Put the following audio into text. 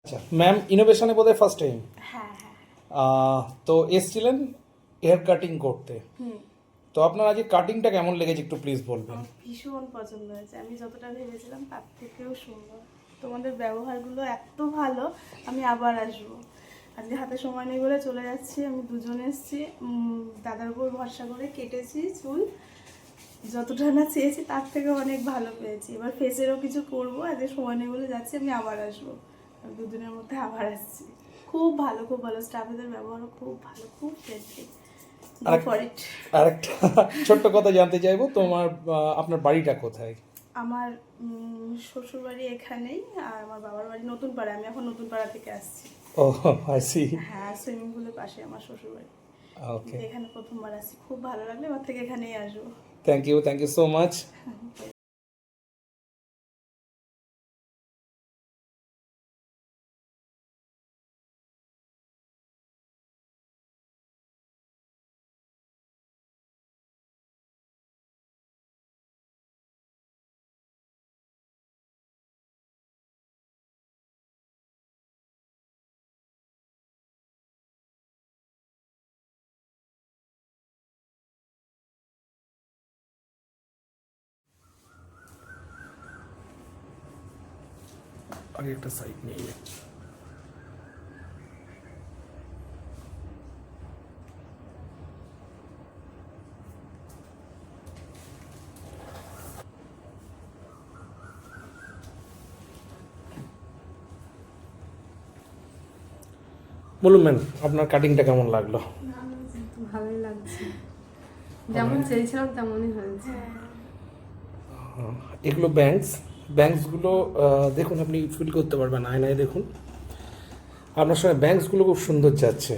আচ্ছা ম্যাম, ইনোভেশনে বোধহয় first time হ্যাঁ হ্যাঁ। তো এসছিলেন হেয়ার কাটিং করতে। হুম। তো আপনার আজকে কাটিংটা কেমন লেগেছে একটু প্লিজ বলবেন। আমার ভীষণ পছন্দ হয়েছে, আমি যতটা ভেবেছিলাম তার থেকেও সুন্দর। তোমাদের ব্যবহারগুলো এত ভালো, আমি আবার আসবো। আজকে হাতে সময় নেই বলে চলে যাচ্ছি, আমি দুজনে এসেছি। দাদার উপর ভরসা করে কেটেছি চুল, যতটা না চেয়েছি তার থেকে অনেক ভালো পেয়েছি। এবার ফেসেরও কিছু করবো, আজকে সময় নেই বলে যাচ্ছি, আমি আবার আসবো। আমি দুদিনের মধ্যে আবার আসছি। খুব ভালো, খুব ভালো। স্টাফেদের ব্যবহারও খুব ভালো, খুব ফ্রেন্ডলি। Go for it. আরেকটা ছোট্ট কথা জানতে চাইবো, তোমার আপনার বাড়িটা কোথায়? আমার শ্বশুর বাড়ি এখানেই, আর আমার বাবার বাড়ি নতুন পাড়া। আমি এখন নতুন পাড়া থেকে আসছি। ও আই সি। হ্যাঁ, সুইমিং পুলের পাশে আমার শ্বশুর বাড়ি। ওকে, এখানে প্রথমবার আসছি, খুব ভালো লাগলো। এবার থেকে এখানেই আসবো। Thank you so much. আগে একটা সাইড নিয়ে যাচ্ছি। বলুন ম্যাম, আপনার কাটিংটা কেমন লাগলো? ভালোই লাগছে, যেমন চেয়েছিলাম তেমনই হয়েছে। এগুলো ব্যাংকসগুলো দেখুন, আপনি ফিল করতে পারবেন, আয়নায় দেখুন আপনার সঙ্গে ব্যাংকসগুলো খুব সুন্দর যাচ্ছে।